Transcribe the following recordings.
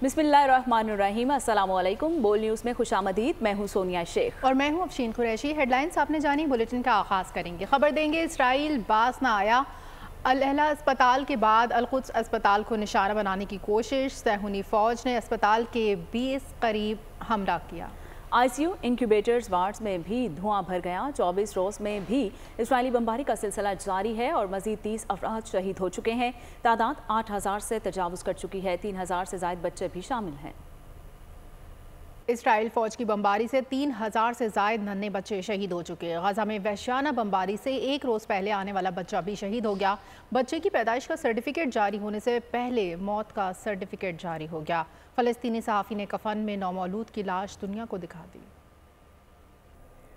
बिस्मिल्लाहिर्रहमानिर्रहीम। अस्सलाम वालेकुम। बोल न्यूज़ में खुशामदीद। मैं हूँ सोनिया शेख और मैं हूँ अफशीन कुरैशी। हेडलाइंस आपने जानी, बुलेटिन का आगाज़ करेंगे। खबर देंगे इसराइल बास ना आया, अल-अहला अस्पताल के बाद अल-कुद्स अस्पताल को निशाना बनाने की कोशिश। सहूनी फ़ौज ने अस्पताल के 20 करीब हमला किया। आईसीयू इंक्यूबेटर्स वार्ड्स में भी धुआं भर गया। 24 रोज में भी इस्राइली बमबारी का सिलसिला जारी है और मजीद 30 अफराद शहीद हो चुके हैं। तादाद 8000 से तजावुज़ कर चुकी है। 3000 से ज़ायद बच्चे भी शामिल हैं। इसराइल फ़ौज की बमबारी से 3000 से ज़ायद नन्हे बच्चे शहीद हो चुके हैं। गजा में वहशियाना बमबारी से एक रोज़ पहले आने वाला बच्चा भी शहीद हो गया। बच्चे की पैदाइश का सर्टिफिकेट जारी होने से पहले मौत का सर्टिफिकेट जारी हो गया। फ़लस्तीनी सहाफ़ी ने कफन में नौमौलूद की लाश दुनिया को दिखा दी।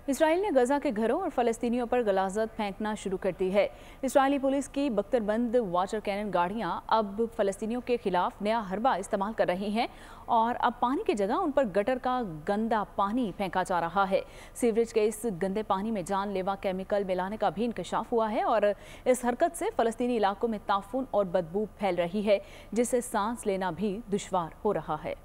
इसराइल ने गजा के घरों और फ़लस्तीनियों पर गलाज़त फेंकना शुरू कर दी है। इसराइली पुलिस की बख्तरबंद वाटर कैनन गाड़ियाँ अब फ़लस्तीनियों के खिलाफ नया हरबा इस्तेमाल कर रही हैं और अब पानी की जगह उन पर गटर का गंदा पानी फेंका जा रहा है। सीवरेज के इस गंदे पानी में जानलेवा केमिकल मिलाने का भी इंकशाफ हुआ है और इस हरकत से फ़लस्तीनी इलाकों में ताफून और बदबू फैल रही है, जिससे सांस लेना भी दुश्वार हो रहा है।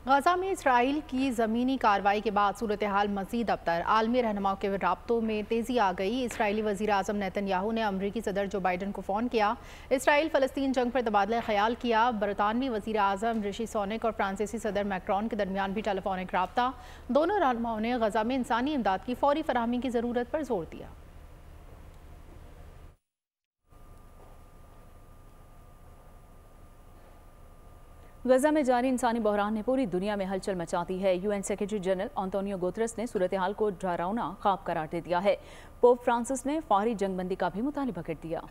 गजा में इसराइल की ज़मीनी कार्रवाई के बाद सूरत हाल मज़ीद अबतर। आलमी रहनुमाओं के राब्तों में तेज़ी आ गई। इसराइली वज़ीर आज़म नेतन्याहू ने अमरीकी सदर जो बाइडन को फ़ोन किया। इसराइल फ़लस्तीन जंग पर तबादला ख्याल किया। बरतानवी वज़ीर आज़म ऋषि सुनक और फ्रांसीसी सदर मैक्रोन के दरमियान भी टेलीफोनिक राब्ता। दोनों रहनुमाओं ने गजा में इंसानी इमदाद की फ़ौरी फराहमी की ज़रूरत पर जोर दिया। गजा में जारी इंसानी बहरान ने पूरी दुनिया में हलचल मचा दी है। UN secretary general Antonio Guterres ने सूरत हाल को डरावना ख्वाब करार दे दिया है। पोप फ्रांसिस ने फौरी जंगबंदी का भी मुतालिबा कर दिया।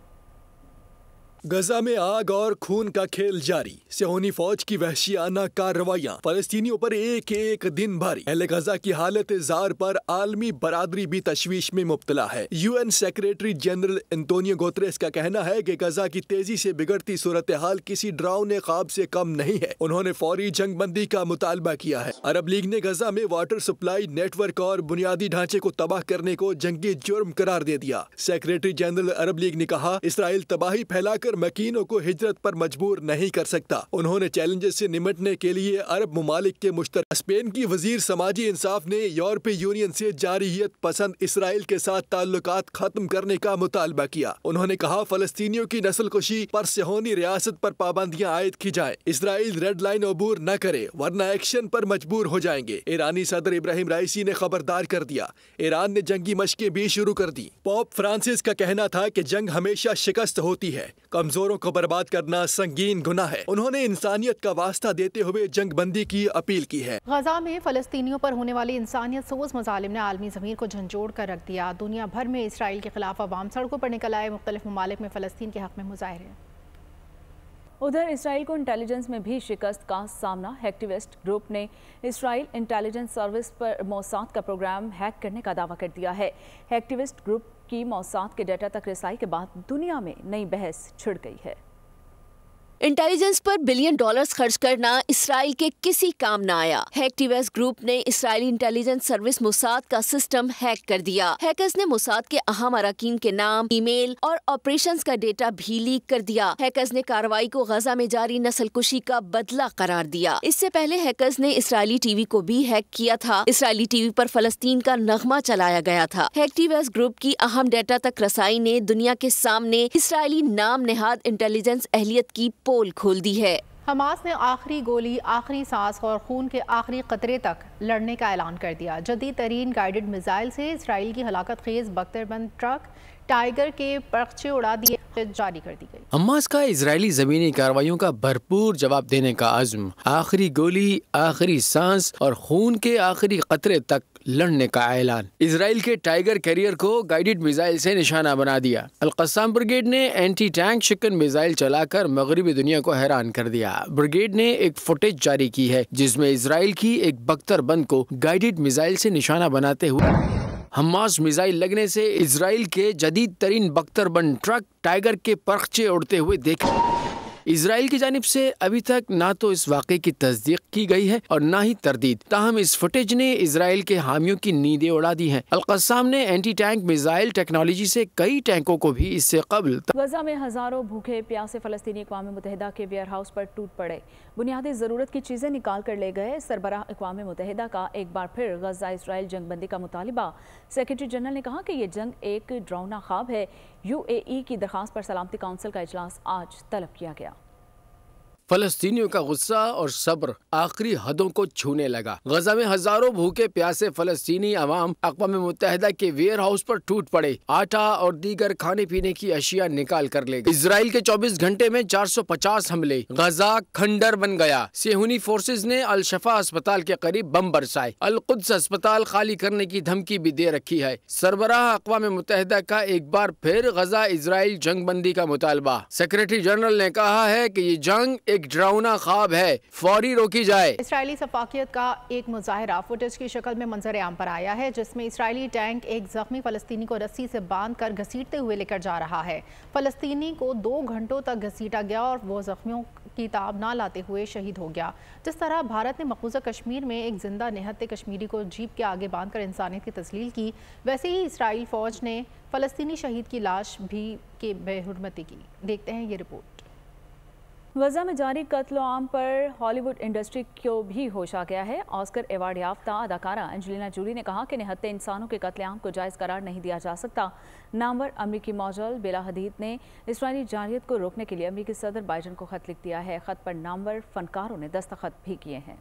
गजा में आग और खून का खेल जारी। सहूनी फौज की वहशियाना कार्रवाइयां फलस्तीनियों पर एक एक दिन भारी। अहले गजा की हालत ज़ार पर आलमी बरादरी भी तशवीश में मुब्तला है। UN secretary general Antonio Guterres का कहना है कि गजा की तेजी से बिगड़ती सूरत हाल किसी डरावने ख्वाब से कम नहीं है। उन्होंने फौरी जंगबंदी का मुतालबा किया है। अरब लीग ने गजा में वाटर सप्लाई नेटवर्क और बुनियादी ढांचे को तबाह करने को जंगी जुर्म करार दे दिया। सेक्रेटरी जनरल अरब लीग ने कहा, इसराइल तबाही फैलाकर मकीनों को हिजरत पर मजबूर नहीं कर सकता। उन्होंने चैलेंजेस से निमटने के लिए अरब मुमालिक के मुश्तरक। स्पेन की वजीर समाजी इंसाफ ने यूरोपीय यूनियन से जारहियत पसंद इसराइल के साथ ताल्लुकात खत्म करने का मुतालबा किया। उन्होंने कहा, फलस्तीनियों की नस्लकुशी पर सहूनी रियासत पर पाबंदियां आयद की जाए। इसराइल रेड लाइन अबूर न करे वरना एक्शन पर मजबूर हो जाएंगे। ईरानी सदर इब्राहिम राइसी ने खबरदार कर दिया। ईरान ने जंगी मशकें भी शुरू कर दी। पोप फ्रांसिस का कहना था कि जंग हमेशा शिकस्त होती है, कमजोरों को बर्बाद करना संगीन गुनाह है। उन्होंने इंसानियत का वास्ता देते हुए जंग बंदी की अपील की है। गजा में फलस्तीनियों पर होने वाली इंसानियत सोज मजालिम ने आलमी ज़मीर को झंझोड़ कर रख दिया। दुनिया भर में इसराइल के खिलाफ अवाम सड़कों पर निकल आए। मुख्तलिफ ममालिक में फलस्तीन के हक में मुजाहरे। उधर इसराइल को इंटेलिजेंस में भी शिकस्त का सामना। हैक्टिविस्ट ग्रुप ने इसराइल इंटेलिजेंस सर्विस पर मोसाद का प्रोग्राम हैक करने का दावा कर दिया है। हैक्टिविस्ट ग्रुप की मोसाद के डाटा तक रसाई के बाद दुनिया में नई बहस छिड़ गई है। इंटेलिजेंस पर बिलियन डॉलर्स खर्च करना इसराइल के किसी काम न आया। हैक्टिविस्ट ग्रुप ने इसराइली इंटेलिजेंस सर्विस मोसाद का सिस्टम हैक कर दिया। हैकर्स ने मोसाद के अहम अरकान के नाम, ईमेल और ऑपरेशंस का डेटा भी लीक कर दिया। हैकर्स ने कार्रवाई को गजा में जारी नस्लकुशी का बदला करार दिया। इससे पहले हैकर्स ने इसराइली टीवी को भी हैक किया था। इसराइली टीवी पर फलस्तीन का नगमा चलाया गया था। हैक्टिविस्ट ग्रुप की अहम डेटा तक रसाई ने दुनिया के सामने इसराइली नाम नेहाद इंटेलिजेंस अहलियत की पोल खोल दी है। हमास ने आखिरी गोली, आखिरी सांस और खून के आखिरी कतरे तक लड़ने का ऐलान कर दिया। जदीद तरीन गाइडेड मिसाइल से इसराइल की हलाकत खेज बख्तरबंद ट्रक टाइगर के पर्चे उड़ा दिए जारी कर दी गई। हमास का इजरायली जमीनी कार्रवाइयों का भरपूर जवाब देने का अज़्म, आखिरी गोली, आखिरी सांस और खून के आखिरी कतरे तक लड़ने का ऐलान। इजराइल के टाइगर कैरियर को गाइडेड मिसाइल से निशाना बना दिया। अल-क़स्साम ब्रिगेड ने एंटी टैंक शिकन मिसाइल चलाकर मगरबी दुनिया को हैरान कर दिया। ब्रिगेड ने एक फुटेज जारी की है जिसमें इजराइल की एक बख्तरबंद को गाइडेड मिसाइल से निशाना बनाते हुए हमास मिसाइल लगने से इजराइल के जदीद तरीन बख्तरबंद ट्रक टाइगर के पर्चे उड़ते हुए देखे। اسرائیل کی جانب سے ابھی تک نہ تو اس واقعے کی تصدیق کی گئی ہے اور نہ ہی تردید، تاہم اس فوٹیج نے اسرائیل کے حامیوں کی نیندیں اڑا دی ہیں۔ القسام نے اینٹی ٹینک میزائل ٹیکنالوجی سے کئی ٹینکوں کو بھی اس سے قبل غزہ میں ہزاروں بھوکے پیاسے فلسطینی اقوام متحدہ کے ویئر ہاؤس پر ٹوٹ پڑے، بنیادی ضرورت کی چیزیں نکال کر لے گئے۔ سربراہ اقوام متحدہ کا ایک بار پھر غزہ اسرائیل جنگ بندی کا مطالبہ۔ سیکرٹری جنرل نے کہا کہ یہ جنگ ایک ڈراؤنا خواب ہے۔ UAE کی درخواست پر سلامتی کونسل کا اجلاس آج طلب کیا گیا۔ فلسطینیوں کا غصہ اور صبر آخری حدوں کو چھونے لگا۔ غزہ میں ہزاروں بھوکے پیاسے فلسطینی عوام اقوام متحدہ کے ویئر ہاؤس پر ٹوٹ پڑے، آٹا اور دیگر کھانے پینے کی اشیاء نکال کر لے گئے۔ اسرائیل کے 24 گھنٹے میں 450 حملے، غزہ کھنڈر بن گیا۔ صہیونی فورسز نے الشفا اسپتال کے قریب بم برسائے، القدس اسپتال خالی کرنے کی دھمکی بھی دے رکھی ہے۔ سربراہ اقوام متحدہ کا ایک بار پھر غزہ اسرائیل جنگ بندی کا مطالبہ۔ سیکرٹری جنرل نے کہا ہے کہ یہ جنگ ایک ڈراؤنا خواب ہے، فوری روکی جائے۔ اسرائیلی سفاکیت کا ایک مظاہرہ فوٹیج کی شکل میں منظر عام پر آیا ہے، جس میں اسرائیلی ٹینک ایک زخمی فلسطینی کو رسی سے باندھ کر گھسیٹتے ہوئے لے کر جا رہا ہے۔ فلسطینی کو 2 گھنٹوں تک گھسیٹا گیا اور وہ زخمیوں کی تاب نہ لاتے ہوئے شہید ہو گیا۔ جس طرح بھارت نے مقبوضہ کشمیر میں ایک زندہ نہتے کشمیری کو جیپ کے آگے باندھ کر انسانیت کی تذلیل کی، ویسے ہی اسرائیل فوج نے فلسطینی شہید کی لاش بھی کی بے حرمتی کی۔ دیکھتے ہیں یہ رپورٹ۔ غزہ میں جاری قتل عام پر ہالی ووڈ انڈسٹری کو بھی ہوش آ گیا ہے۔ آسکر ایوارڈ یافتہ اداکارہ انجلینا جولی نے کہا کہ نہتے انسانوں کے قتل عام کو جائز قرار نہیں دیا جا سکتا۔ نامور امریکی ماڈل بیلا حدید نے اسرائیلی جارحیت کو روکنے کے لیے امریکی صدر بائیڈن کو خط لکھ دیا ہے۔ خط پر نامور فنکاروں نے دستخط بھی کیے ہیں۔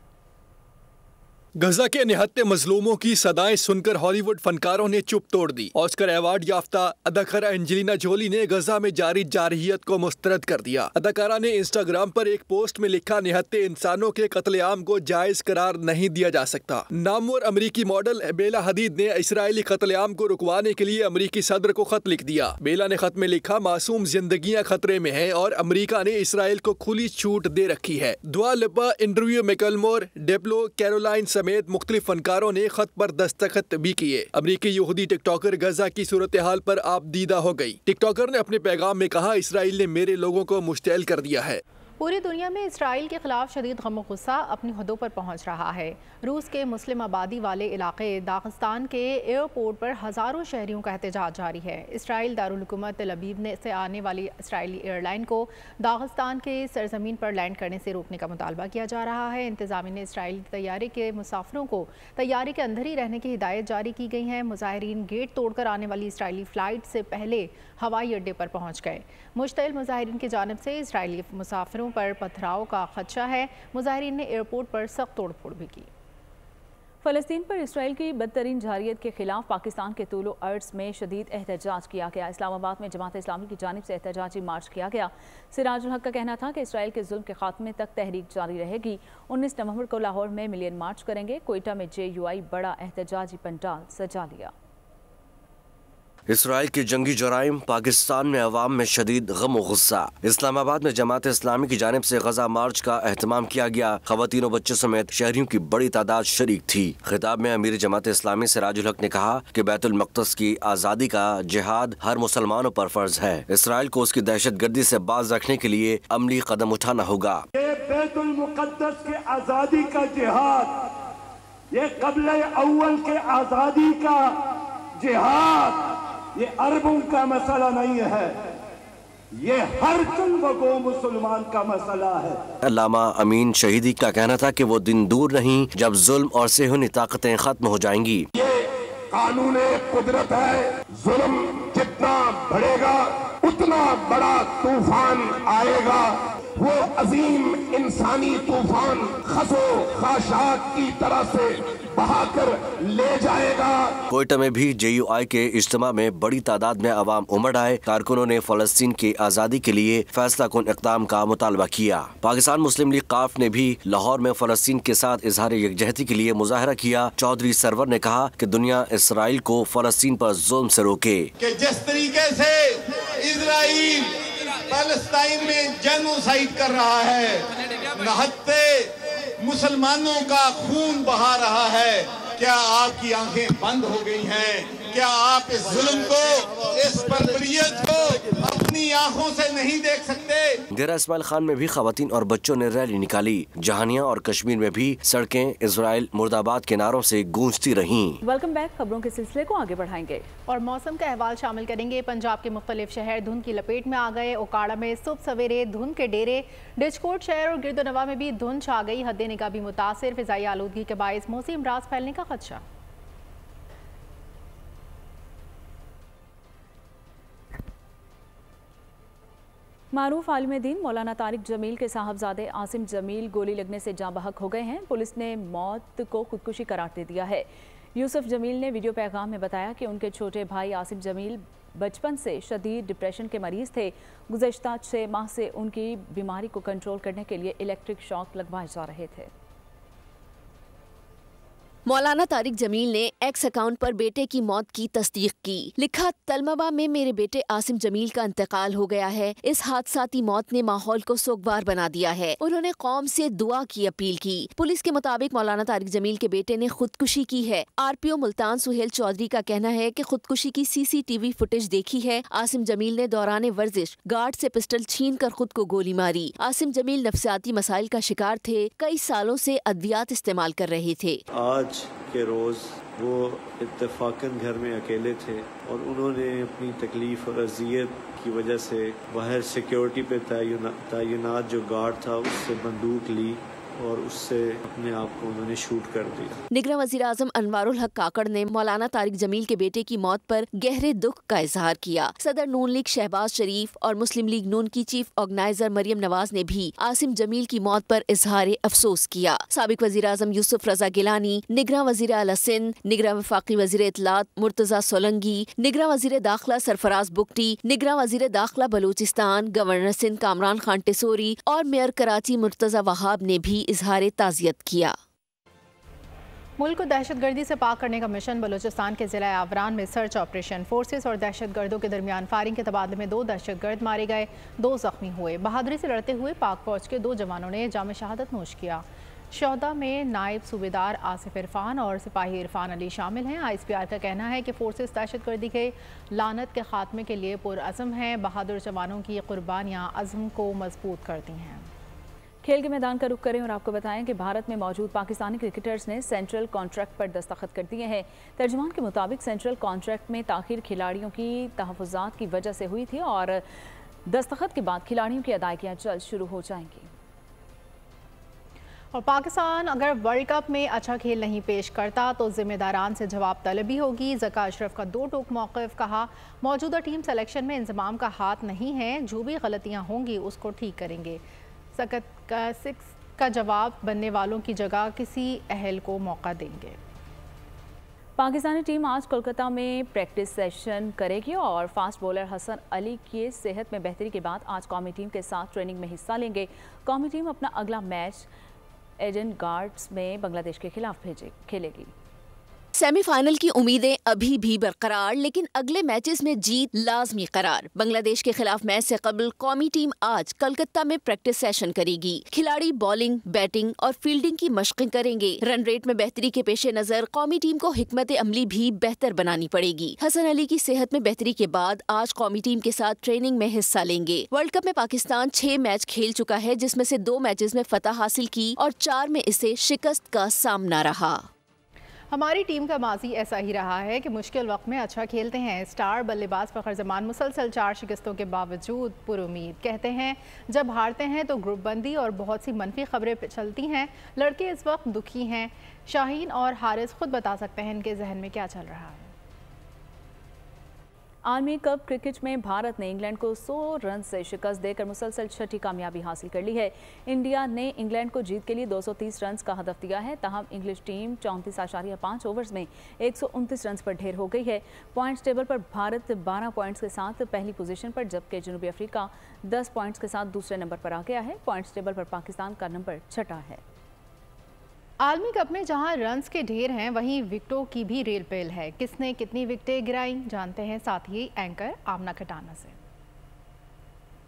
غزہ کے نہتے مظلوموں کی صدائیں سن کر ہالی ووڈ فنکاروں نے چپ توڑ دی۔ آسکر ایوارڈ یافتہ اداکارہ انجلینا جولی نے غزہ میں جاری جارحیت کو مسترد کر دیا۔ اداکارہ نے انسٹاگرام پر ایک پوسٹ میں لکھا، نہتے انسانوں کے قتل عام کو جائز قرار نہیں دیا جا سکتا۔ نامور امریکی ماڈل بیلا حدید نے اسرائیلی قتل عام کو رکوانے کے لیے امریکی صدر کو خط لکھ دیا۔ بیلا نے خط میں لکھا، معصوم زندگیاں خطرے میں ہیں اور امریکہ نے اسرائیل کو کھلی چھوٹ دے رکھی ہے۔ دوا لپا، انڈریو میکلمور، ڈیپلو کیرولائن سمیت مختلف فنکاروں نے خط پر دستخط بھی کیے۔ امریکی یہودی ٹک ٹاکر غزہ کی صورتحال پر آپ دیدہ ہو گئی۔ ٹک ٹاکر نے اپنے پیغام میں کہا، اسرائیل نے میرے لوگوں کو مشتعل کر دیا ہے۔ پوری دنیا میں اسرائیل کے خلاف شدید غم و غصہ اپنی حدوں پر پہنچ رہا ہے۔ روس کے مسلم آبادی والے علاقے داغستان کے ایئرپورٹ پر ہزاروں شہریوں کا احتجاج جاری ہے۔ اسرائیل دارالحکومت تل ابیب سے آنے والی اسرائیلی ایئر لائن کو داغستان کے سرزمین پر لینڈ کرنے سے روکنے کا مطالبہ کیا جا رہا ہے۔ انتظامیہ نے اسرائیلی طیارے کے مسافروں کو طیارے کے اندر ہی رہنے کی ہدایت جاری کی گئی ہیں۔ مظاہرین گیٹ توڑ کر آنے والی اسرائیلی فلائٹ سے پہلے ہوائی اڈے پر پہنچ گئے۔ مشتعل مظاہرین کی جانب سے اسرائیلی مسافروں پر پتھراؤ کا خدشہ ہے۔ مظاہرین نے ایئرپورٹ پر سخت توڑ پھوڑ بھی کی۔ فلسطین پر اسرائیل کی بدترین جارحیت کے خلاف پاکستان کے طول و عرض میں شدید احتجاج کیا گیا۔ اسلام آباد میں جماعت اسلامی کی جانب سے احتجاجی مارچ کیا گیا۔ سراج الحق کا کہنا تھا کہ اسرائیل کے ظلم کے خاتمے تک تحریک جاری رہے گی۔ 19 نومبر کو لاہور میں ملین مارچ کریں گے۔ کوئٹہ میں JUI بڑا احتجاجی پنڈال سجا لیا۔ اسرائیل کی جنگی جرائم، پاکستان میں عوام میں شدید غم و غصہ۔ اسلام آباد میں جماعت اسلامی کی جانب سے غزہ مارچ کا اہتمام کیا گیا۔ خواتین و بچوں سمیت شہریوں کی بڑی تعداد شریک تھی۔ خطاب میں امیر جماعت اسلامی سراج الحق نے کہا کہ بیت المقدس کی آزادی کا جہاد ہر مسلمانوں پر فرض ہے۔ اسرائیل کو اس کی دہشت گردی سے باز رکھنے کے لیے عملی قدم اٹھانا ہوگا۔ یہ بیت المقدس کے آزادی کا جہاد، یہ قبلہ اول کے آزادی کا جہاد، یہ عربوں کا مسئلہ نہیں ہے، یہ ہر کل و مسلمان کا مسئلہ ہے۔ علامہ امین شہیدی کا کہنا تھا کہ وہ دن دور نہیں جب ظلم اور صہیونی طاقتیں ختم ہو جائیں گی۔ یہ قانون قدرت ہے، ظلم جتنا بڑھے گا اتنا بڑا طوفان آئے گا، وہ عظیم انسانی طوفان خس و خاشاک کی طرح سے بہا کر لے جائے گا۔ کوئٹہ میں بھی JUI کے اجتماع میں بڑی تعداد میں عوام امڑ آئے۔ کارکنوں نے فلسطین کی آزادی کے لیے فیصلہ کن اقدام کا مطالبہ کیا۔ پاکستان مسلم لیگ قاف نے بھی لاہور میں فلسطین کے ساتھ اظہار یکجہتی کے لیے مظاہرہ کیا۔ چودھری سرور نے کہا کہ دنیا اسرائیل کو فلسطین پر ظلم سے روکے۔ کہ جس طریقے سے اسرائیل فلسطین میں جینوسائیڈ کر رہا ہے، نہتے مسلمانوں کا خون بہا رہا ہے، کیا آپ کی آنکھیں بند ہو گئی ہیں؟ کیا آپ اس ظلم کو، اس بربریت کو अपनी आंखों से नहीं देख सकते। डेरा इस्माइल खान में भी खवातीन और बच्चों ने रैली निकाली। जहानिया और कश्मीर में भी सड़कें इजराइल मुर्दाबाद के नारों से गूंजती रहीं। Welcome back. खबरों के सिलसिले को आगे बढ़ाएंगे और मौसम का अहवाल शामिल करेंगे। पंजाब के मुख्तलिफ शहर धुंध की लपेट में आ गए। ओकाड़ा में सुबह सवेरे धुंध के डेरे, डिचकोट शहर और गिरदोनवा में भी धुंध छा गई। हद निगाह भी मुतासिर। फिजाई आलूदगी के बायस मौसमी अमराज फैलने का खदशा। मारूफ आलिम दीन मौलाना तारिक जमील के साहबजादे आसिम जमील गोली लगने से जाँ बहक हो गए हैं। पुलिस ने मौत को खुदकुशी करार दे दिया है। यूसुफ जमील ने वीडियो पैगाम में बताया कि उनके छोटे भाई आसिम जमील बचपन से शदीद डिप्रेशन के मरीज थे। गुज़श्ता 6 माह से उनकी बीमारी को कंट्रोल करने के लिए इलेक्ट्रिक शॉक लगवाए जा रहे थे। मौलाना तारिक जमील ने एक्स अकाउंट पर बेटे की मौत की तस्दीक की। लिखा, तलमबा में मेरे बेटे आसिम जमील का इंतकाल हो गया है। इस हादसाती मौत ने माहौल को सोगवार बना दिया है। उन्होंने कौम से दुआ की अपील की। पुलिस के मुताबिक मौलाना तारिक जमील के बेटे ने खुदकुशी की है। RPO मुल्तान सुहेल चौधरी का कहना है कि खुदकुशी की CCTV फुटेज देखी है। आसिम जमील ने दौरान वर्जिश गार्ड से पिस्टल छीन कर खुद को गोली मारी। आसिम जमील नफ्सियाती मसाइल का शिकार थे। कई सालों से अद्वियात इस्तेमाल कर रहे थे। आज के रोज़ वो इत्तेफाकन घर में अकेले थे और उन्होंने अपनी तकलीफ़ और अजियत की वजह से बाहर सिक्योरिटी पे तैनात जो गार्ड था उससे बंदूक ली और उससे अपने आप को उन्होंने शूट कर दिया। निगरान वज़ीर आज़म अनवारुल हक काकड़ ने मौलाना तारिक जमील के बेटे की मौत पर गहरे दुख का इजहार किया। सदर नून लीग शहबाज शरीफ और मुस्लिम लीग नून की चीफ ऑर्गेनाइजर मरियम नवाज ने भी आसिम जमील की मौत पर इजहार अफसोस किया। साबिक वज़ीर आज़म यूसुफ रजा गिलानी, निगरान वज़ीर आला सिंध, निगरान वफाकी वज़ीर इत्तलात मुर्तज़ा सोलंगी, निगरान वज़ीर दाखिला सरफराज बुगटी, निगरान वज़ीर दाखिला बलूचिस्तान, गवर्नर सिंध कामरान खान टिसोरी और मेयर कराची मुर्तज़ा वहाब ने भी इजहार ताज़ियत किया। मुल्क को दहशतगर्दी से पाक करने का मिशन। बलूचिस्तान के ज़िला आवरान में सर्च ऑपरेशन। फोर्सेस और दहशतगर्दों के दरमियान फायरिंग के तबादले में 2 दहशतगर्द मारे गए, 2 जख्मी हुए। बहादुरी से लड़ते हुए पाक फौज के 2 जवानों ने जाम शहादत नोश किया। शोहदा में नायब सूबेदार आसिफ इरफान और सिपाही इरफान अली शामिल हैं। ISPR का कहना है कि फोर्सेस दहशतगर्दी के लानत के खात्मे के लिए पुरअज़म हैं। बहादुर जवानों की कुर्बानियाँ अज़्म को मजबूत करती हैं। खेल के मैदान का रुख करें और आपको बताएं कि भारत में मौजूद पाकिस्तानी क्रिकेटर्स ने सेंट्रल कॉन्ट्रैक्ट पर दस्तखत कर दिए हैं। तर्जुमान के मुताबिक सेंट्रल कॉन्ट्रैक्ट में ताख़ीर खिलाड़ियों की तहफ़्फ़ुज़ात की वजह से हुई थी और दस्तखत के बाद खिलाड़ियों की अदायगियाँ जल्द शुरू हो जाएंगी। और पाकिस्तान अगर वर्ल्ड कप में अच्छा खेल नहीं पेश करता तो जिम्मेदारान से जवाब तलबी होगी। ज़का अशरफ का 2 टोक मौक़िफ़। कहा, मौजूदा टीम सेलेक्शन में इंज़माम का हाथ नहीं है, जो भी गलतियाँ होंगी उसको ठीक करेंगे। सकत का 6 का जवाब बनने वालों की जगह किसी अहल को मौका देंगे। पाकिस्तानी टीम आज कोलकाता में प्रैक्टिस सेशन करेगी और फास्ट बॉलर हसन अली की सेहत में बेहतरी के बाद आज कौमी टीम के साथ ट्रेनिंग में हिस्सा लेंगे। कौमी टीम अपना अगला मैच एडन गार्ड्स में बांग्लादेश के खिलाफ खेलेगी। सेमीफाइनल की उम्मीदें अभी भी बरकरार, लेकिन अगले मैचेस में जीत लाजमी करार। बांग्लादेश के खिलाफ मैच से कबल कौमी टीम आज कलकत्ता में प्रैक्टिस सेशन करेगी। खिलाड़ी बॉलिंग, बैटिंग और फील्डिंग की मशक़ें करेंगे। रन रेट में बेहतरी के पेश नज़र कौमी टीम को हिकमत अमली भी बेहतर बनानी पड़ेगी। हसन अली की सेहत में बेहतरी के बाद आज कौमी टीम के साथ ट्रेनिंग में हिस्सा लेंगे। वर्ल्ड कप में पाकिस्तान 6 मैच खेल चुका है, जिसमें से 2 मैचेस में फतह हासिल की और 4 में इसे शिकस्त का सामना रहा। हमारी टीम का माजी ऐसा ही रहा है कि मुश्किल वक्त में अच्छा खेलते हैं। स्टार बल्लेबाज फ़खर जमान मुसलसल 4 शिकस्तों के बावजूद पुरुमीद। कहते हैं जब हारते हैं तो ग्रुप बंदी और बहुत सी मनफी खबरें चलती हैं। लड़के इस वक्त दुखी हैं। शाहीन और हारिस खुद बता सकते हैं इनके जहन में क्या चल रहा है। आर्मी कप क्रिकेट में भारत ने इंग्लैंड को 100 रन से शिकस्त देकर मुसलसल 6ठी कामयाबी हासिल कर ली है। इंडिया ने इंग्लैंड को जीत के लिए 230 रन का हदफ दिया है। तहम इंग्लिश टीम 34.5 ओवर्स में 129 रन पर ढेर हो गई है। पॉइंट्स टेबल पर भारत 12 पॉइंट्स के साथ पहली पोजीशन पर, जबकि जनूबी अफ्रीका 10 पॉइंट्स के साथ दूसरे नंबर पर आ गया है। पॉइंट्स टेबल पर पाकिस्तान का नंबर 6ठा है। आलमी कप में जहां रन्स के ढेर हैं, वहीं विकेटों की भी रेल पेल है। किसने कितनी विकेटें गिराई, जानते हैं साथ ही एंकर आमना खटाना से।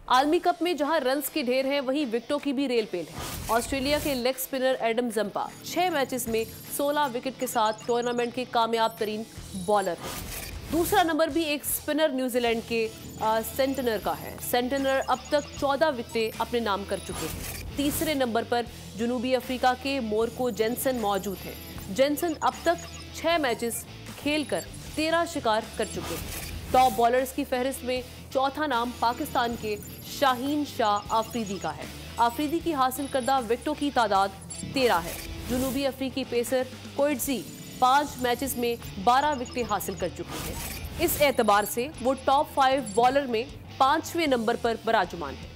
आलमी कप में जहां रन्स के ढेर हैं, वहीं विकेटों की भी रेल पेल है। ऑस्ट्रेलिया के leg spinner Adam Zampa 6 matches में 16 विकेट के साथ टूर्नामेंट के कामयाब तरीन बॉलर हैं। दूसरा नंबर भी एक स्पिनर न्यूजीलैंड के सेंटनर का है। सेंटनर अब तक 14 विकेटें अपने नाम कर चुके हैं। तीसरे नंबर पर जनूबी अफ्रीका के मोरको जेनसन मौजूद हैं। जेनसन अब तक 6 मैचेस खेलकर 13 शिकार कर चुके हैं। टॉप बॉलर्स की फहरिस्त में चौथा नाम पाकिस्तान के शाहीन शाह आफरीदी का है। आफरीदी की हासिल करदा विकेटों की तादाद 13 है। जनूबी अफ्रीकी पेसर कोइट्जी 5 मैचेस में 12 विकेटें हासिल कर चुके हैं। इस एतबार से वो टॉप 5 बॉलर में 5वें नंबर पर बराजुमान है।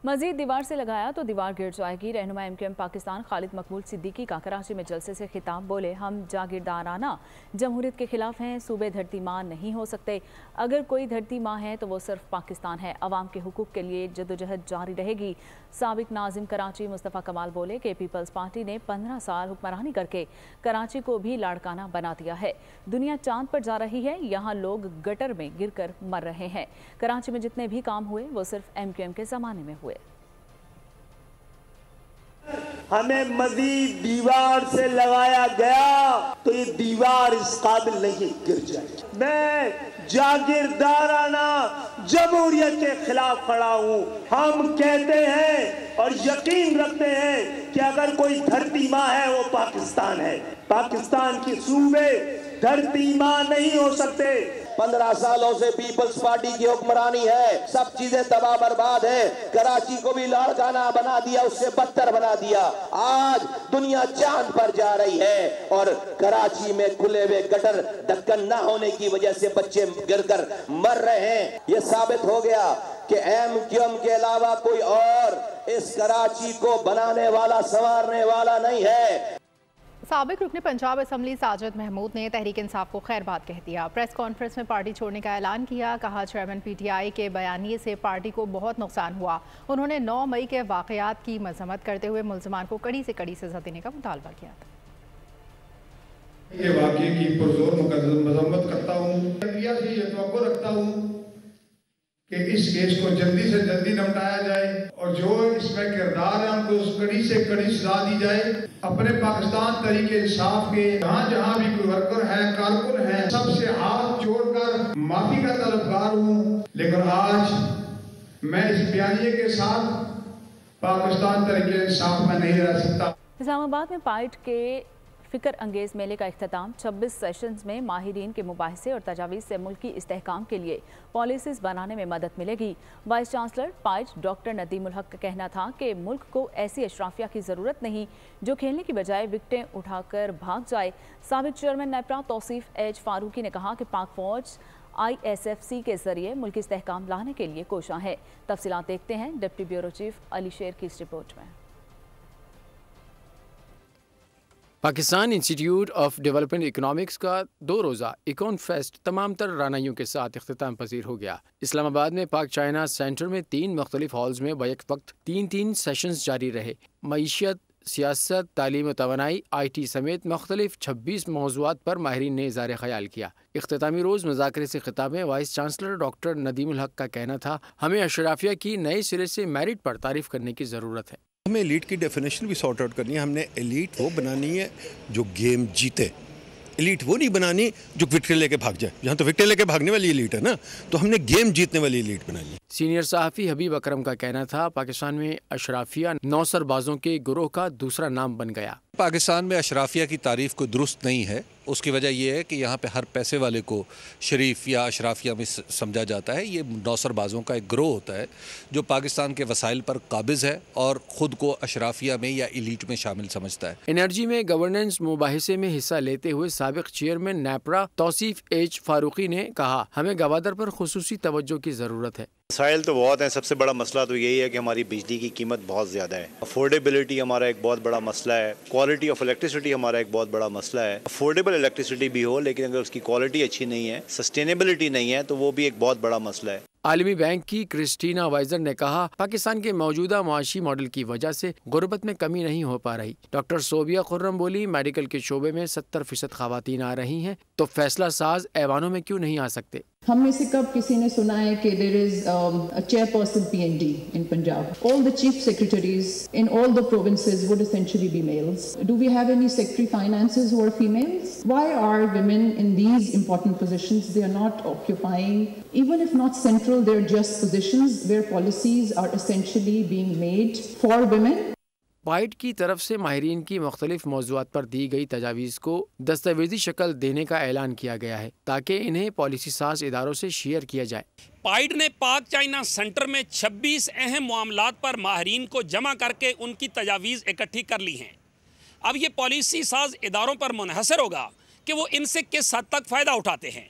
मजीद दीवार से लगाया तो दीवार गिर जाएगी। रहनुमा एमक्यूएम पाकिस्तान खालिद मकबूल सिद्दीकी का कराची में जलसे से खिताब। बोले, हम जागीरदाराना जमहूरियत के खिलाफ हैं। सूबे धरती माँ नहीं हो सकते। अगर कोई धरती माँ है तो वो सिर्फ पाकिस्तान है। अवाम के हुकूक के लिए जद्दोजहद जारी रहेगी। साबिक नाजिम कराची मुस्तफ़ा कमाल बोले कि पीपल्स पार्टी ने 15 साल हुक्मरानी करके कराची को भी लाड़काना बना दिया है। दुनिया चांद पर जा रही है, यहाँ लोग गटर में गिर कर मर रहे हैं। कराची में जितने भी काम हुए वो सिर्फ एमक्यूएम के ज़माने में हुए। हमें मजीद दीवार से लगाया गया तो ये दीवार इस काबिल नहीं गिर जाएगी। मैं जागीरदाराना जमहूरियत के खिलाफ खड़ा हूँ। हम कहते हैं और यकीन रखते हैं कि अगर कोई धरती माँ है वो पाकिस्तान है। पाकिस्तान की सूबे धरती माँ नहीं हो सकते। 15 सालों से पीपल्स पार्टी की हुक्मरानी है, सब चीजें तबाह बर्बाद है। कराची को भी लाड़काना बना दिया, उससे बदतर बना दिया। आज दुनिया चांद पर जा रही है और कराची में खुले हुए गटर ढक्कन न होने की वजह से बच्चे गिरकर मर रहे हैं। ये साबित हो गया कि एमक्यूएम के अलावा कोई और इस कराची को बनाने वाला, संवारने वाला नहीं है। साबिक रुकने पंजाब असम्बली साजिद महमूद ने तहरीक इंसाफ को खैर बात कह दिया। प्रेस कॉन्फ्रेंस में पार्टी छोड़ने का ऐलान किया। कहा, चेयरमैन पीटीआई के बयानिए से पार्टी को बहुत नुकसान हुआ। उन्होंने 9 मई के वाकयात की मजम्मत करते हुए मुल्ज़िमान को कड़ी से कड़ी सजा देने का मुतालबा किया था। ये वाक़ये की पुरजोर मजम्मत करता हूँ। ये तवक्को रखता हूँ कि इस केस को जल्दी से जल्दी निपटाया जाए और जो इसमें किरदार है उनको उस कड़ी से कड़ी सजा दी जाए। अपने पाकिस्तान तरीके इंसाफ के जहाँ जहाँ भी कोई वर्कर है, कारकुन है, सबसे हाथ जोड़कर माफी का तलबगार हूँ। लेकिन आज मैं इस बयानिए के साथ पाकिस्तान तरीके इंसाफ में नहीं रह सकता। इस्लामाबाद में पाइट के फ़िक्र अंगेज़ मेले का इख्तिताम। 26 सेशंस में माहिरीन के मुबाहिसे और तजावीज़ से मुल्क की इस्तेहकाम के लिए पॉलिसीज़ बनाने में मदद मिलेगी। वाइस चांसलर पाइट डॉक्टर नदीमुल हक का कहना था कि मुल्क को ऐसी अशराफिया की ज़रूरत नहीं जो खेलने की बजाय विकटें उठाकर भाग जाए। साबिक चेयरमैन नेपरा तौसीफ एच फारूकी ने कहा कि पाक फ़ौज ISFC के जरिए मुल्क की इस्तेहकाम लाने के लिए कोशां है। तफसीलात देखते हैं डिप्टी ब्यूरो चीफ अली शेर की इस रिपोर्ट में। Pakistan institute of development economics का 2 रोज़ा इकोन फेस्ट तमाम तर रानाइयों के साथ इख्तिताम पजीर हो गया। इस्लामाबाद में पाक चाइना सेंटर में 3 मुख्तलिफ हॉल्स में बैक वक्त 3 सेशंस जारी रहे। मईशत, सियासत, तालीम व तवानाई, IT समेत मुख्तलिफ 26 मौज़ूआत पर माहिरीन ने इज़हार ख्याल किया। इख्तितामी रोज़ मुज़ाकरे से खिताब में वाइस चांसलर डॉक्टर नदीमुल हक का कहना था, हमें अशराफिया की नए सिरे से मेरिट पर तारीफ़ करने की ज़रूरत है। हमें एलीट की डेफिनेशन भी सॉर्ट आउट करनी है। हमने एलीट वो बनानी है जो गेम जीते। एलीट वो नहीं बनानी जो विकेट लेके भाग जाए। यहाँ तो विकेट लेके भागने वाली एलीट है ना, तो हमने गेम जीतने वाली एलीट बनानी है। सीनियर सहाफ़ी हबीब अकरम का कहना था, पाकिस्तान में अशराफिया नौसरबाजों के गिरोह का दूसरा नाम बन गया। पाकिस्तान में अशराफिया की तारीफ़ कोई दुरुस्त नहीं है। उसकी वजह यह है कि यहाँ पे हर पैसे वाले को शरीफ या अशराफिया में समझा जाता है। ये नौसरबाजों का एक ग्रोह होता है जो पाकिस्तान के वसाइल पर काबिज़ है और ख़ुद को अशराफिया में या एलीट में शामिल समझता है। एनर्जी में गवर्नेंस मुबाहिसे में हिस्सा लेते हुए साबिक चेयरमैन नेपरा तौसीफ एच फारूकी ने कहा, हमें गवादर पर खुसूसी तवज्जो की ज़रूरत है। मसाइल तो बहुत हैं। सबसे बड़ा मसला तो यही है कि हमारी बिजली की कीमत बहुत ज़्यादा है। अफोर्डेबिलिटी हमारा एक बहुत बड़ा मसला है। क्वालिटी ऑफ इलेक्ट्रिसिटी हमारा एक बहुत बड़ा मसला है। अफोर्डेबल इलेक्ट्रिसिटी भी हो लेकिन अगर उसकी क्वालिटी अच्छी नहीं है, सस्टेनेबिलिटी नहीं है, तो वो भी एक बहुत बड़ा मसला है। आलमी बैंक की क्रिस्टीना वाइजर ने कहा, पाकिस्तान के मौजूदा मुआशी मॉडल की वजह से गुर्बत में कमी नहीं हो पा रही। डॉक्टर सोबिया खुर्रम बोली, मेडिकल के शोबे में 70% खवातीन आ रही हैं तो फैसला साज ऐवानों में क्यों नहीं आ सकते। ہم میں سے کب کسی نے سنا ہے کہ there is a chairperson PND in Punjab? All the chief secretaries in all the provinces would essentially be males. Do we have any secretary finances who are females? Why are women in these important positions? They are not occupying, even if not central, they're just positions where policies are essentially being made for women. پائٹ کی طرف سے ماہرین کی مختلف موضوعات پر دی گئی تجاویز کو دستاویزی شکل دینے کا اعلان کیا گیا ہے تاکہ انہیں پالیسی ساز اداروں سے شیئر کیا جائے۔ پائٹ نے پاک چائنا سینٹر میں 26 اہم معاملات پر ماہرین کو جمع کر کے ان کی تجاویز اکٹھی کر لی ہیں۔ اب یہ پالیسی ساز اداروں پر منحصر ہوگا کہ وہ ان سے کس حد تک فائدہ اٹھاتے ہیں۔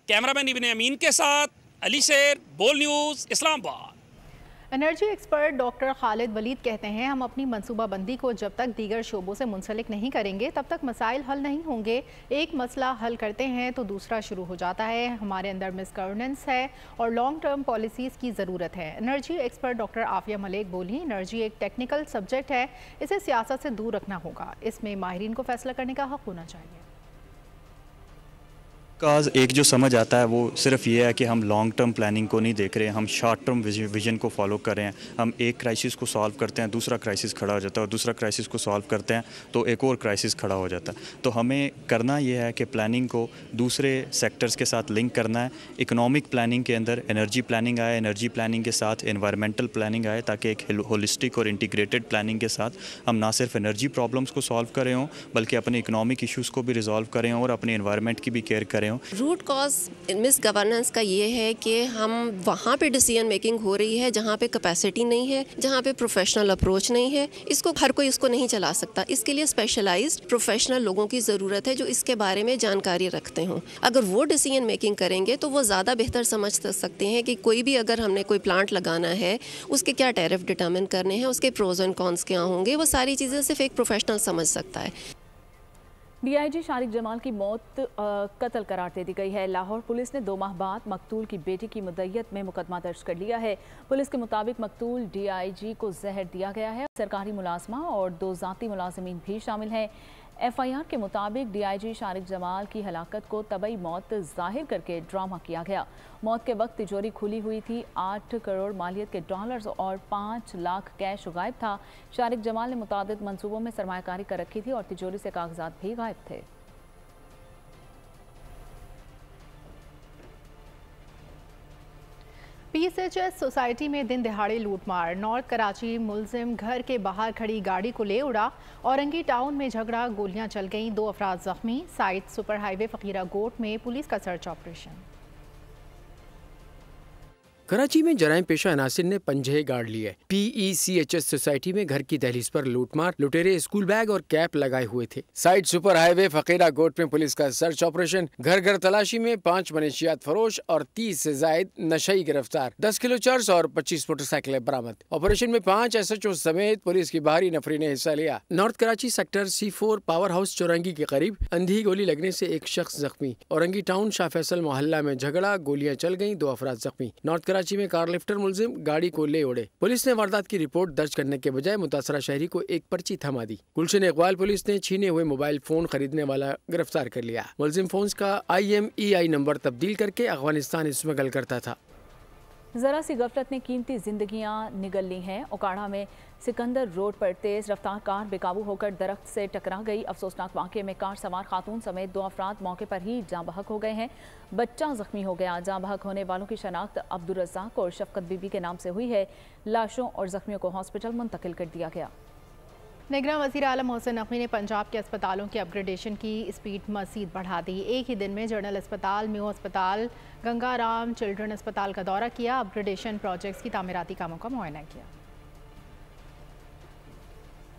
کیمرہ مین ابن امین کے ساتھ علی شیر، بول نیوز، اسلام آباد۔ انرجی ایکسپرٹ ڈاکٹر خالد ولید کہتے ہیں ہم اپنی منصوبہ بندی کو جب تک دیگر شعبوں سے منسلک نہیں کریں گے تب تک مسائل حل نہیں ہوں گے۔ ایک مسئلہ حل کرتے ہیں تو دوسرا شروع ہو جاتا ہے۔ ہمارے اندر مس گورننس ہے اور لانگ ٹرم پالیسیز کی ضرورت ہے۔ انرجی ایکسپرٹ ڈاکٹر عافیہ ملک بولی انرجی ایک ٹیکنیکل سبجیکٹ ہے، اسے سیاست سے دور رکھنا ہوگا، اس میں ماہرین کو فیصلہ کرنے کا حق ہونا چاہیے۔ ایک جو سمجھ آتا ہے وہ صرف یہ ہے کہ ہم لانگ ٹرم پلاننگ کو نہیں دیکھ رہے ہیں، ہم شارٹ ٹرم ویژن کو فالو کر رہے ہیں۔ ہم ایک کرائسس کو سالو کرتے ہیں، دوسرا کرائسس کھڑا ہو جاتا ہے، اور دوسرا کرائسس کو سالو کرتے ہیں تو ایک اور کرائسس کھڑا ہو جاتا ہے۔ تو ہمیں کرنا یہ ہے کہ پلاننگ کو دوسرے سیکٹرز کے ساتھ لنک کرنا ہے۔ اکنامک پلاننگ کے اندر انرجی پلاننگ آئے، انرجی پلاننگ کے ساتھ انوائرمنٹل پلاننگ آئے، تاکہ ایک ہولسٹک اور انٹیگریٹڈ پلاننگ کے ساتھ ہم نہ صرف انرجی پرابلمس کو سالو کر رہے ہوں بلکہ اپنے اکنامک ایشوز کو بھی ریزالو کریں اور اپنے انوائرمنٹ کی بھی کیئر کریں ہوں۔ روٹ کاز مس گورننس کا یہ ہے کہ ہم وہاں پہ ڈیسیژن میکنگ ہو رہی ہے جہاں پہ کیپیسٹی نہیں ہے، جہاں پہ پروفیشنل اپروچ نہیں ہے۔ اس کو ہر کوئی اس کو نہیں چلا سکتا، اس کے لیے اسپیشلائزڈ پروفیشنل لوگوں کی ضرورت ہے جو اس کے بارے میں جانکاری رکھتے ہوں۔ اگر وہ ڈیسیژن میکنگ کریں گے تو وہ زیادہ بہتر سمجھ سکتے ہیں کہ کوئی بھی اگر ہم نے کوئی پلانٹ لگانا ہے اس کے کیا ٹیرف ڈٹرمن کرنے ہیں، اس کے پروز اینڈ کونس کیا ہوں گے، وہ ساری چیزیں صرف ایک پروفیشنل سمجھ سکتا ہے۔ ڈی آئی جی شارق جمال کی موت قتل قرار دے دی گئی ہے۔ لاہور پولیس نے 2 ماہ بعد مقتول کی بیٹی کی مدعیت میں مقدمہ درج کر لیا ہے۔ پولیس کے مطابق مقتول ڈی آئی جی کو زہر دیا گیا ہے۔ سرکاری ملازمہ اور 2 ذاتی ملازمین بھی شامل ہیں۔ ایف آئی آر کے مطابق ڈی آئی جی شارق جمال کی ہلاکت کو طبعی موت ظاہر کر کے ڈرامہ کیا گیا۔ موت کے وقت تجوری کھلی ہوئی تھی، 8 کروڑ مالیت کے ڈالرز اور 5 لاکھ کیش غائب تھا۔ شارق جمال نے متعدد منصوبوں میں سرمایہ کاری کر رکھی تھی اور تجوری سے کاغذات بھی غائب تھے۔ P S H S society میں دن دہاڑے لوٹ مار، نارتھ کراچی ملزم گھر کے باہر کھڑی گاڑی کو لے اڑا، اورنگی ٹاؤن میں جھگڑا، گولیاں چل گئیں، 2 افراد زخمی، سائٹ سپر ہائی وے فقیرہ گوٹ میں پولیس کا سرچ آپریشن۔ کراچی میں جرائم پیشہ عناصر نے پنجے گاڑ لیے۔ پی ای سی ایچ ایس سوسائٹی میں گھر کی دہلیز پر لوٹ مار، لٹیرے اسکول بیگ اور کیپ لگائے ہوئے تھے۔ سائٹ سپر ہائی وے فقیرہ گوٹ میں پولیس کا سرچ آپریشن، گھر گھر تلاشی میں 5 منشیات فروش اور 30 سے زائد نشئی گرفتار، 10 کلو چرس اور 25 موٹر سائیکلیں برآمد۔ آپریشن میں 5 ایس ایچ او سمیت پولیس کی باہری نفری نے حصہ لیا۔ North Karachi sector C4 power house Chowrangi کے قریب اندھی گولی لگنے سے ایک شخص زخمی، اورنگی ٹاؤن شاہ فیصل محلہ میں جھگڑا، گولیاں چل گئیں، 2 افراد زخمی۔ نارتھ کراچی میں کار لفٹر ملزم گاڑی کو لے اڑے، پولیس نے واردات کی رپورٹ درج کرنے کے بجائے متاثرہ شہری کو ایک پرچی تھما دی۔ گلشن اقبال پولیس نے چھینے ہوئے موبائل فون خریدنے والا گرفتار کر لیا۔ ملزم فونز کا IMEI نمبر تبدیل کر کے افغانستان اسمگل کرتا تھا۔ ذرا سی غفلت نے قیمتی زندگیاں نگل لی ہیں۔ اوکاڑا میں سکندر روڈ پر تیز رفتار کار بے قابو ہو کر درخت سے ٹکرا گئی۔ افسوسناک واقعے میں کار سوار خاتون سمیت 2 افراد موقع پر ہی جاں بحق ہو گئے ہیں۔ بچہ زخمی ہو گیا۔ جاں بحق ہونے والوں کی شناخت عبدالرزاق اور شفقت بی بی کے نام سے ہوئی ہے۔ لاشوں اور زخمیوں کو ہاسپٹل منتقل کر دیا گیا۔ نگراں وزیر اعلیٰ محسن نقوی نے پنجاب کے اسپتالوں کی اپ گریڈیشن کی اسپیڈ مزید بڑھا دی۔ ایک ہی دن میں جنرل اسپتال، میو اسپتال، گنگا رام چلڈرن اسپتال کا دورہ کیا، اپ گریڈیشن پروجیکٹس کی تعمیراتی کاموں کا معائنہ کیا۔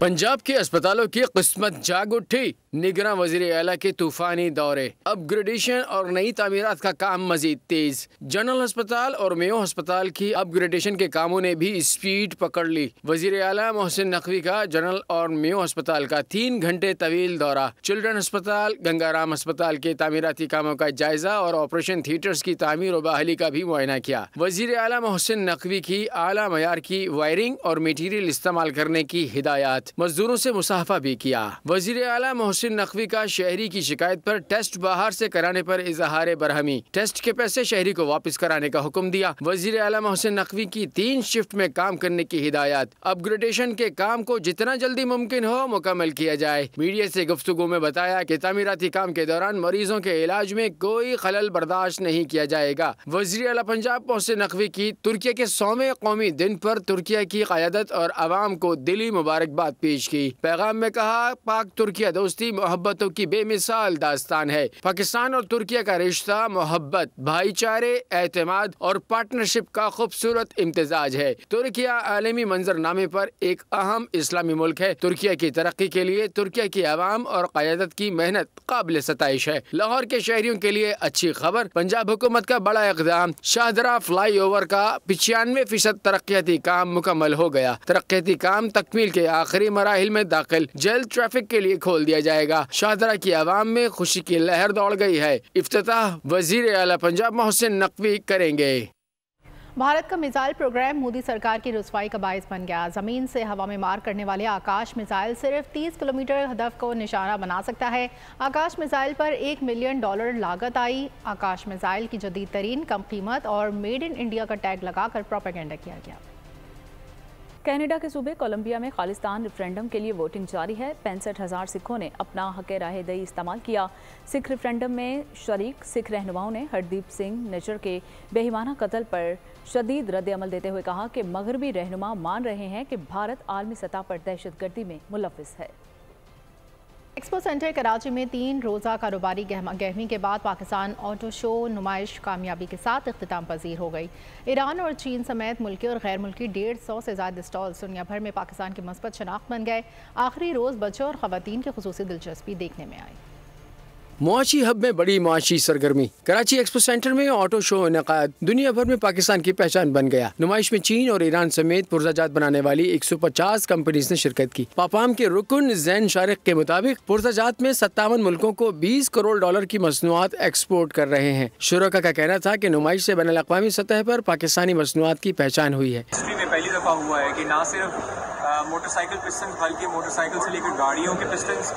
پنجاب کے اسپتالوں کی قسمت جاگ اٹھی۔ نگراں وزیر اعلیٰ کے طوفانی دورے، اپ گریڈیشن اور نئی تعمیرات کا کام مزید تیز۔ جنرل ہسپتال اور میو ہسپتال کی اپ گریڈیشن کے کاموں نے بھی اسپیڈ پکڑ لی۔ وزیر اعلیٰ محسن نقوی کا جنرل اور میو ہسپتال کا 3 گھنٹے طویل دورہ، چلڈرن ہسپتال، گنگا رام ہسپتال کے تعمیراتی کاموں کا جائزہ اور آپریشن تھیٹرز کی تعمیر و بحالی کا بھی معائنہ کیا۔ وزیر اعلیٰ محسن نقوی کی اعلیٰ معیار کی وائرنگ اور میٹیریل استعمال کرنے کی ہدایات، مزدوروں سے مصافحہ بھی کیا۔ وزیر اعلیٰ محسن محسن نقوی کا شہری کی شکایت پر ٹیسٹ باہر سے کرانے پر اظہار برہمی، ٹیسٹ کے پیسے شہری کو واپس کرانے کا حکم دیا۔ وزیر اعلیٰ محسن نقوی کی 3 شفٹ میں کام کرنے کی ہدایات، اپ گریڈیشن کے کام کو جتنا جلدی ممکن ہو مکمل کیا جائے۔ میڈیا سے گفتگو میں بتایا کہ تعمیراتی کام کے دوران مریضوں کے علاج میں کوئی خلل برداشت نہیں کیا جائے گا۔ وزیر اعلیٰ پنجاب محسن نقوی کی ترکیہ کے 100ویں قومی دن پر ترکیہ کی قیادت اور عوام کو دلی مبارکباد پیش کی۔ پیغام میں کہا، پاک ترکیہ دوستی محبتوں کی بے مثال داستان ہے۔ پاکستان اور ترکیہ کا رشتہ محبت، بھائی چارے، اعتماد اور پارٹنرشپ کا خوبصورت امتزاج ہے۔ ترکیہ عالمی منظر نامے پر ایک اہم اسلامی ملک ہے۔ ترکیہ کی ترقی کے لیے ترکیہ کی عوام اور قیادت کی محنت قابل ستائش ہے۔ لاہور کے شہریوں کے لیے اچھی خبر، پنجاب حکومت کا بڑا اقدام، شاہدرہ فلائی اوور کا 95% ترقیاتی کام مکمل ہو گیا۔ ترقیاتی کام تکمیل کے آخری مراحل میں داخل، جلد ٹریفک کے لیے کھول دیا جائے گا۔ شاہدرہ کی عوام میں خوشی کی لہر دوڑ گئی ہے۔ افتتاح وزیر اعلیٰ پنجاب محسن نقوی کریں گے۔ بھارت کا میزائل پروگرام مودی سرکار کی رسوائی کا باعث بن گیا۔ زمین سے ہوا میں مار کرنے والے آکاش میزائل صرف 30 کلومیٹر ہدف کو نشانہ بنا سکتا ہے۔ آکاش میزائل پر $1 ملین لاگت آئی۔ آکاش میزائل کی جدید ترین، کم قیمت اور میڈ ان انڈیا کا ٹیگ لگا کر پروپیگنڈا کیا گیا۔ کینیڈا کے صوبے کولمبیا میں خالصتان ریفرینڈم کے لیے ووٹنگ جاری ہے۔ 65,000 سکھوں نے اپنا حق رائے دہی استعمال کیا۔ سکھ ریفرینڈم میں شریک سکھ رہنماؤں نے ہردیپ سنگھ نجر کے بے ایمانہ قتل پر شدید رد عمل دیتے ہوئے کہا کہ مغربی رہنما مان رہے ہیں کہ بھارت عالمی سطح پر دہشت گردی میں ملوث ہے۔ ایکسپو سینٹر کراچی میں 3 روزہ کاروباری گہمی کے بعد پاکستان آٹو شو نمائش کامیابی کے ساتھ اختتام پذیر ہو گئی۔ ایران اور چین سمیت ملکی اور غیر ملکی 150 سے زائد اسٹالز دنیا بھر میں پاکستان کی مثبت شناخت بن گئے۔ آخری روز بچوں اور خواتین کی خصوصی دلچسپی دیکھنے میں آئی۔ معاشی ہب میں بڑی معاشی سرگرمی، کراچی ایکسپو سینٹر میں آٹو شو انعقاد، دنیا بھر میں پاکستان کی پہچان بن گیا۔ نمائش میں چین اور ایران سمیت پرزہ جات بنانے والی 150 کمپنیز نے شرکت کی۔ پاپام کے رکن زین شارق کے مطابق پرزہ جات میں 57 ملکوں کو $20 کروڑ کی مصنوعات ایکسپورٹ کر رہے ہیں۔ شرکاء کا کہنا تھا کہ نمائش سے بین الاقوامی سطح پر پاکستانی مصنوعات کی پہچان ہوئی ہے۔ ہسٹری میں پہلی دفعہ ہوا ہے کہ نہ صرف موٹر سائیکل پسٹن بلکہ موٹر سائیکل سے لے کر گاڑیوں کے پسٹنز،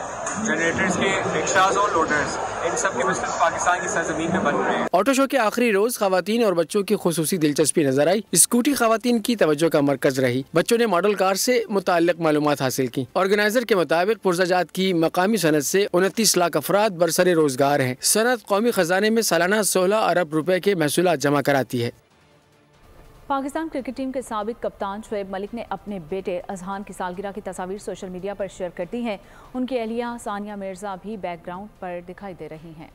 جنریٹرز کے، رکشاز اور لوڈرز، ان سب کے پسٹنز پاکستان کی سرزمین میں بن رہے ہیں۔ آٹو شو کے آخری روز خواتین اور بچوں کی خصوصی دلچسپی نظر آئی۔ اسکوٹی خواتین کی توجہ کا مرکز رہی۔ بچوں نے ماڈل کار سے متعلق معلومات حاصل کی۔ آرگنائزر کے مطابق پرزہ جات کی مقامی صنعت سے 29 لاکھ افراد برسر روزگار ہیں۔ صنعت قومی خزانے میں سالانہ 16 ارب روپے کے محصولات جمع کراتی ہے۔ پاکستان کرکٹ ٹیم کے سابق کپتان شعیب ملک نے اپنے بیٹے اذہان کی سالگرہ کی تصاویر سوشل میڈیا پر شیئر کر دی ہیں۔ ان کی اہلیہ ثانیہ مرزا بھی بیک گراؤنڈ پر دکھائی دے رہی ہیں۔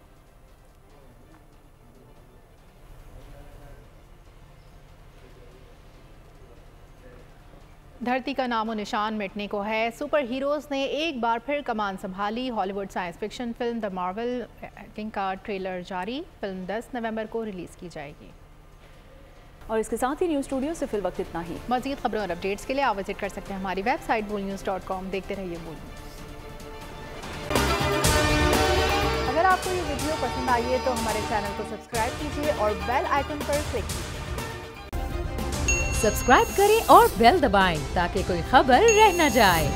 دھرتی کا نام و نشان مٹنے کو ہے۔ سپر ہیروز نے ایک بار پھر کمان سنبھالی۔ ہالی would science fiction film the marvel king کا ٹریلر جاری۔ فلم 10 نومبر کو ریلیز کی جائے گی۔ اور اس کے ساتھ ہی نیوز اسٹوڈیو سے فی الوقت اتنا ہی۔ مزید خبروں اور اپڈیٹس کے لیے آپ وزٹ کر سکتے ہیں ہماری ویب سائٹ bolnews.com۔ دیکھتے رہیے بول نیوز۔ اگر آپ کو یہ ویڈیو پسند آئی ہے تو ہمارے چینل کو سبسکرائب کیجیے اور بیل آئیکن پر کلک کیجیے۔ سبسکرائب کریں اور بیل دبائیں تاکہ کوئی خبر رہ نہ جائے۔